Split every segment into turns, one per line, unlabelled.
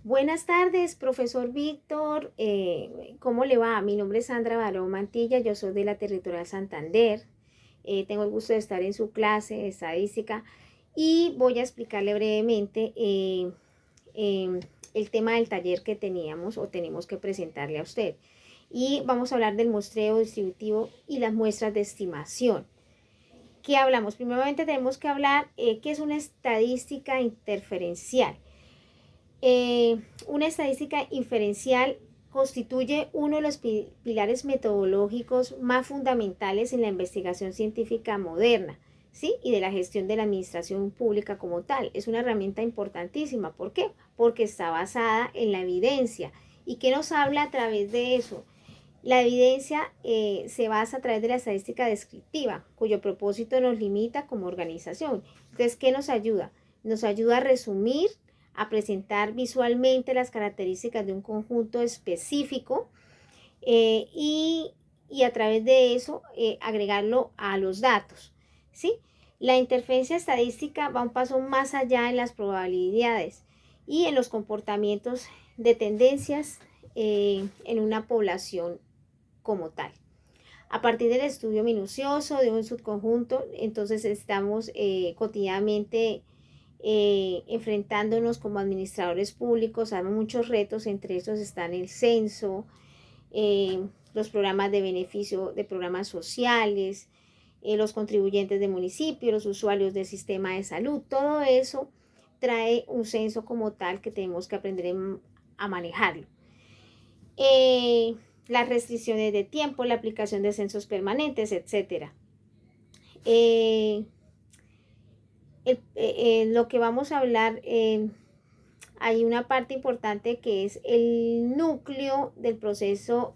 Buenas tardes, profesor Víctor. ¿Cómo le va? Mi nombre es Sandra Barón Mantilla, yo soy de la Territorial Santander. Tengo el gusto de estar en su clase de estadística y voy a explicarle brevemente em, el tema del taller que teníamos o tenemos que presentarle a usted. Y vamos a hablar del muestreo distributivo y las muestras de estimación. ¿Qué hablamos? Primeramente tenemos que hablar qué es una estadística interferencial. Una estadística inferencial constituye uno de los pilares metodológicos más fundamentales en la investigación científica moderna, ¿sí? Y de la gestión de la administración pública como tal. Es una herramienta importantísima. ¿Por qué? Porque está basada en la evidencia. ¿Y qué nos habla a través de eso? La evidencia se basa a través de la estadística descriptiva, cuyo propósito nos limita como organización. Entonces, ¿qué nos ayuda? Nos ayuda a resumir, a presentar visualmente las características de un conjunto específico y a través de eso agregarlo a los datos, ¿sí? La interferencia estadística va un paso más allá en las probabilidades y en los comportamientos de tendencias en una población como tal. A partir del estudio minucioso de un subconjunto, entonces estamos cotidianamente enfrentándonos como administradores públicos a muchos retos. Entre estos están el censo, los programas de beneficio de programas sociales, los contribuyentes de municipio, los usuarios del sistema de salud. Todo eso trae un censo como tal que tenemos que aprender a manejarlo. Las restricciones de tiempo, la aplicación de censos permanentes, etc. Lo que vamos a hablar, hay una parte importante que es el núcleo del proceso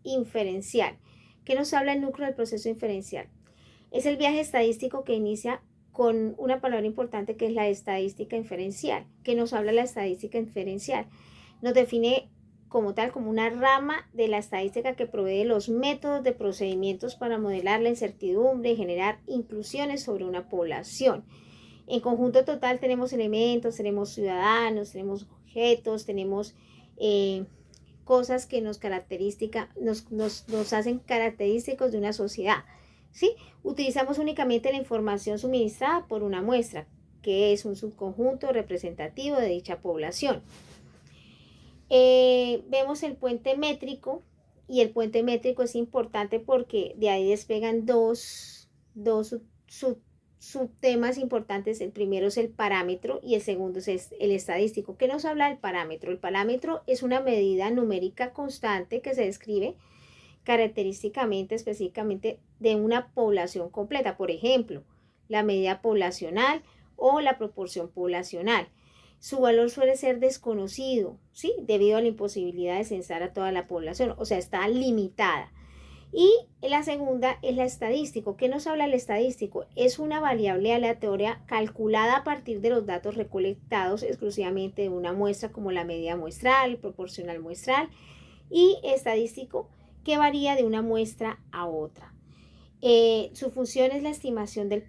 inferencial. ¿Qué nos habla el núcleo del proceso inferencial? Es el viaje estadístico que inicia con una palabra importante que es la estadística inferencial. ¿Qué nos habla la estadística inferencial? Nos define como tal, como una rama de la estadística que provee los métodos de procedimientos para modelar la incertidumbre y generar inclusiones sobre una población. En conjunto total tenemos elementos, tenemos ciudadanos, tenemos objetos, tenemos cosas que nos hacen característicos de una sociedad, ¿sí? Utilizamos únicamente la información suministrada por una muestra, que es un subconjunto representativo de dicha población. Vemos el puente métrico, y el puente métrico es importante porque de ahí despegan dos subtemas importantes. El primero es el parámetro y el segundo es el estadístico. ¿Qué nos habla del parámetro? El parámetro es una medida numérica constante que se describe característicamente, específicamente de una población completa. Por ejemplo, la medida poblacional o la proporción poblacional. Su valor suele ser desconocido, ¿sí? Debido a la imposibilidad de censar a toda la población, o sea, está limitada. Y la segunda es la estadístico. ¿Qué nos habla el estadístico? Es una variable aleatoria calculada a partir de los datos recolectados exclusivamente de una muestra, como la medida muestral, proporcional muestral y estadístico, que varía de una muestra a otra. Su función es la estimación del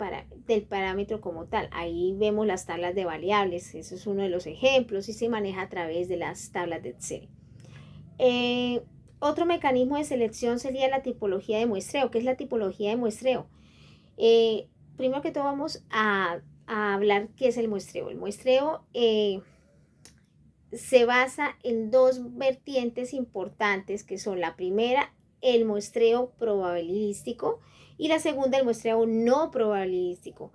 parámetro como tal. Ahí vemos las tablas de variables, eso es uno de los ejemplos y se maneja a través de las tablas de Excel. Otro mecanismo de selección sería la tipología de muestreo. ¿Qué es la tipología de muestreo? Primero que todo vamos a hablar qué es el muestreo. El muestreo se basa en dos vertientes importantes, que son la primera, el muestreo probabilístico, y la segunda, el muestreo no probabilístico.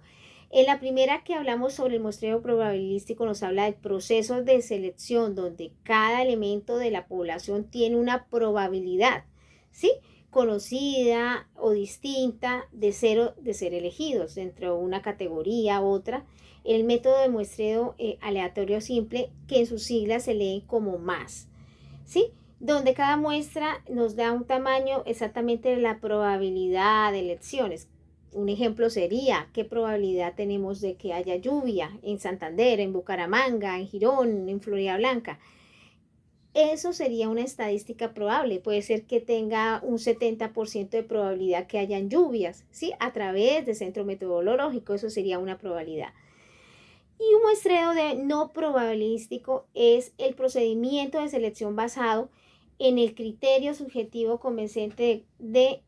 En la primera que hablamos sobre el muestreo probabilístico nos habla del proceso de selección donde cada elemento de la población tiene una probabilidad, ¿sí? Conocida o distinta de ser elegidos dentro de una categoría u otra. El método de muestreo aleatorio simple, que en sus siglas se lee como más, ¿sí? Donde cada muestra nos da un tamaño exactamente de la probabilidad de elecciones. Un ejemplo sería, ¿qué probabilidad tenemos de que haya lluvia en Santander, en Bucaramanga, en Girón, en Floridablanca? Eso sería una estadística probable. Puede ser que tenga un 70% de probabilidad que hayan lluvias, ¿sí? A través del centro metodológico, eso sería una probabilidad. Y un muestreo de no probabilístico es el procedimiento de selección basado en el criterio subjetivo convincente de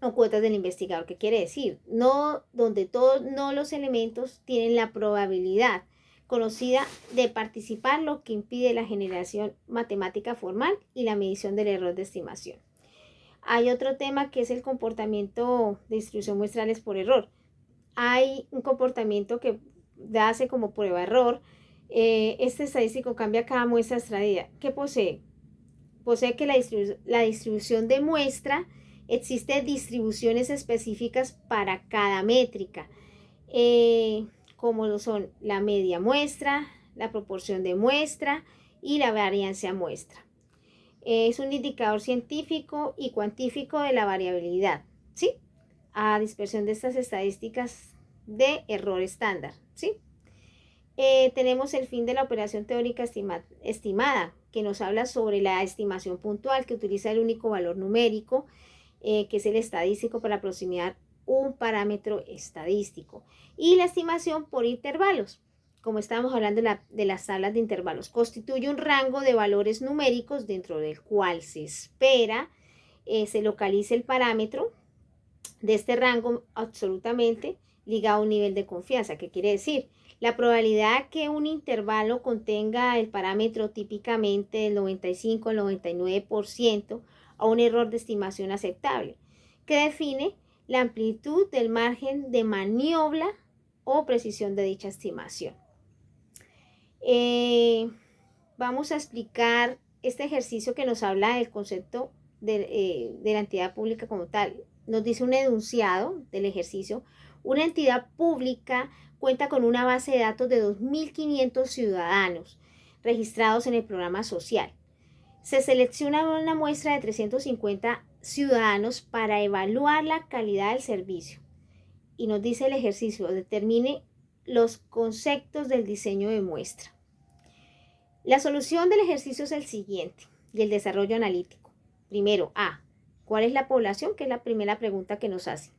o cuotas del investigador. ¿Qué quiere decir? No, donde todos no los elementos tienen la probabilidad conocida de participar, lo que impide la generación matemática formal y la medición del error de estimación. Hay otro tema que es el comportamiento de distribución muestrales por error. Hay un comportamiento que hace como prueba error. Este estadístico cambia cada muestra extraída. ¿Qué posee? Posee que la distribución de muestra, existen distribuciones específicas para cada métrica, como lo son la media muestra, la proporción de muestra y la variancia muestra. Es un indicador científico y cuantífico de la variabilidad, ¿sí? A dispersión de estas estadísticas de error estándar, ¿sí? Tenemos el fin de la operación teórica estimada, que nos habla sobre la estimación puntual, que utiliza el único valor numérico, que es el estadístico, para aproximar un parámetro estadístico. Y la estimación por intervalos, como estábamos hablando de las tablas de intervalos, constituye un rango de valores numéricos dentro del cual se espera se localice el parámetro de este rango absolutamente ligado a un nivel de confianza. ¿Qué quiere decir? La probabilidad que un intervalo contenga el parámetro típicamente del 95 al 99% a un error de estimación aceptable, que define la amplitud del margen de maniobra o precisión de dicha estimación. Vamos a explicar este ejercicio que nos habla del concepto de la entidad pública como tal. Nos dice un enunciado del ejercicio: una entidad pública cuenta con una base de datos de 2.500 ciudadanos registrados en el programa social. Se selecciona una muestra de 350 ciudadanos para evaluar la calidad del servicio. Y nos dice el ejercicio: determine los conceptos del diseño de muestra. La solución del ejercicio es el siguiente, y el desarrollo analítico. Primero, A, ¿cuál es la población? Que es la primera pregunta que nos hace.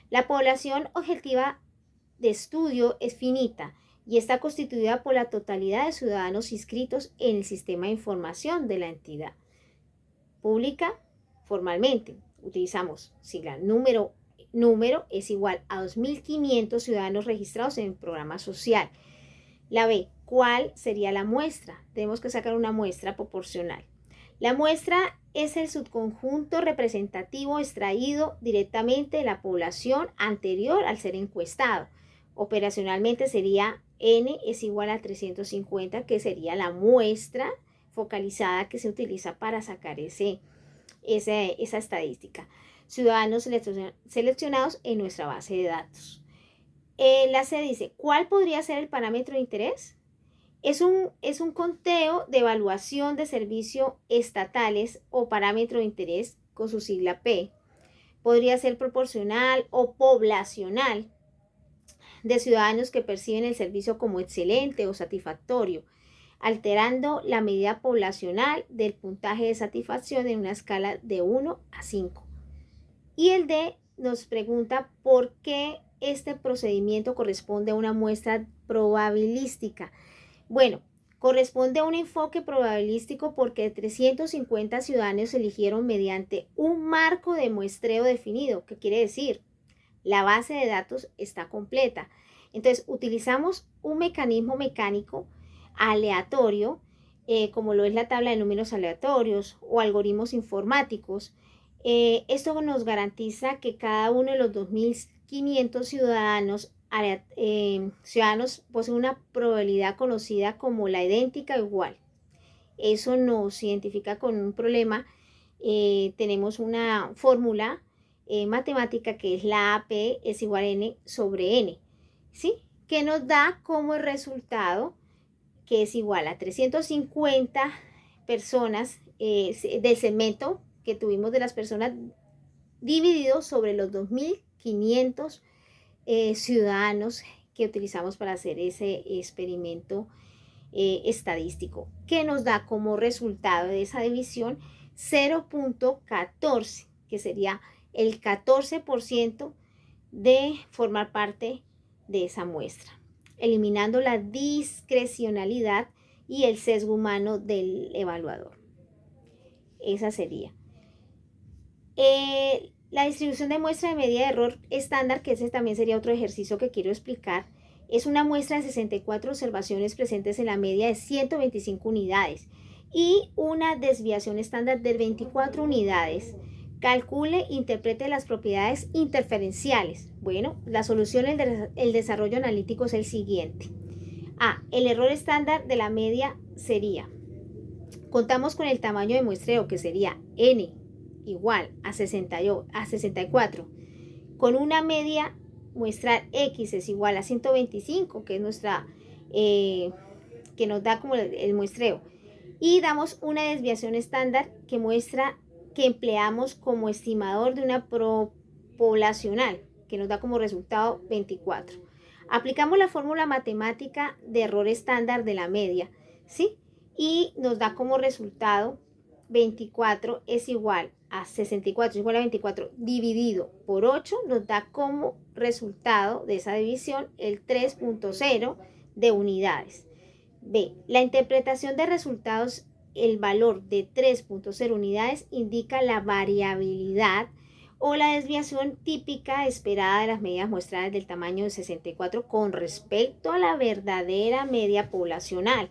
La población objetiva de estudio es finita y está constituida por la totalidad de ciudadanos inscritos en el sistema de información de la entidad pública. Formalmente utilizamos sigla número es igual a 2.500 ciudadanos registrados en el programa social. La B, ¿cuál sería la muestra? Tenemos que sacar una muestra proporcional. La muestra es el subconjunto representativo extraído directamente de la población anterior al ser encuestado. Operacionalmente sería N es igual a 350, que sería la muestra focalizada que se utiliza para sacar esa estadística. Ciudadanos seleccionados en nuestra base de datos. La C dice, ¿cuál podría ser el parámetro de interés? Es un conteo de evaluación de servicios estatales o parámetro de interés con su sigla P. Podría ser proporcional o poblacional, de ciudadanos que perciben el servicio como excelente o satisfactorio, alterando la medida poblacional del puntaje de satisfacción en una escala de 1 a 5. Y el D nos pregunta por qué este procedimiento corresponde a una muestra probabilística. Bueno, corresponde a un enfoque probabilístico porque 350 ciudadanos eligieron mediante un marco de muestreo definido. ¿Qué quiere decir? La base de datos está completa. Entonces, utilizamos un mecanismo mecánico aleatorio, como lo es la tabla de números aleatorios o algoritmos informáticos. Esto nos garantiza que cada uno de los 2.500 ciudadanos posee una probabilidad conocida como la idéntica o igual. Eso nos identifica con un problema. Tenemos una fórmula matemática que es la AP es igual a N sobre N, ¿sí? Que nos da como el resultado que es igual a 350 personas del segmento que tuvimos de las personas dividido sobre los 2.500 ciudadanos que utilizamos para hacer ese experimento estadístico, que nos da como resultado de esa división 0.14, que sería el 14% de formar parte de esa muestra. eliminando la discrecionalidad y el sesgo humano del evaluador. Esa sería. La distribución de muestra de medida de error estándar, que ese también sería otro ejercicio que quiero explicar, es una muestra de 64 observaciones presentes en la media de 125 unidades y una desviación estándar de 24 unidades. Calcule, interprete las propiedades interferenciales. Bueno, la solución, el desarrollo analítico es el siguiente. El error estándar de la media sería, contamos con el tamaño de muestreo, que sería n igual a 64, con una media muestral x es igual a 125, que es nuestra, que nos da como el muestreo, y damos una desviación estándar que muestra que empleamos como estimador de una poblacional, que nos da como resultado 24. Aplicamos la fórmula matemática de error estándar de la media, ¿sí? Y nos da como resultado 24 es igual a 64, es igual a 24 dividido por 8, nos da como resultado de esa división el 3.0 de unidades. B. La interpretación de resultados, el valor de 3.0 unidades indica la variabilidad o la desviación típica esperada de las medidas muestrales del tamaño de 64 con respecto a la verdadera media poblacional.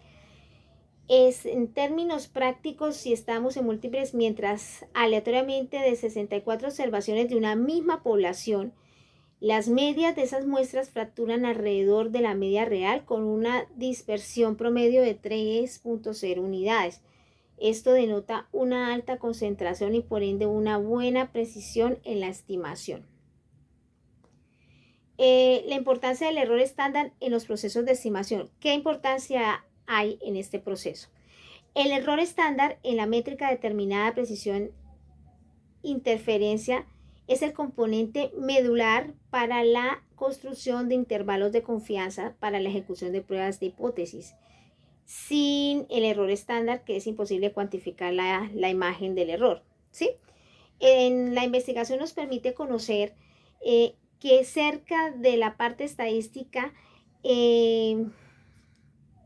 Es en términos prácticos, si estamos en múltiples, mientras aleatoriamente de 64 observaciones de una misma población, las medias de esas muestras fracturan alrededor de la media real con una dispersión promedio de 3.0 unidades. Esto denota una alta concentración y por ende una buena precisión en la estimación. La importancia del error estándar en los procesos de estimación. ¿Qué importancia hay en este proceso? El error estándar en la métrica determinada de precisión interferencia es el componente medular para la construcción de intervalos de confianza para la ejecución de pruebas de hipótesis. Sin el error estándar, que es imposible cuantificar la imagen del error, ¿sí? En la investigación nos permite conocer que cerca de la parte estadística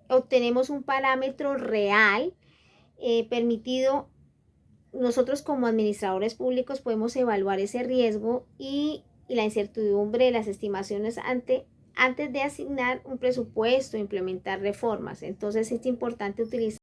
obtenemos un parámetro real permitido. Nosotros como administradores públicos podemos evaluar ese riesgo y la incertidumbre de las estimaciones antes de asignar un presupuesto, implementar reformas. Entonces es importante utilizar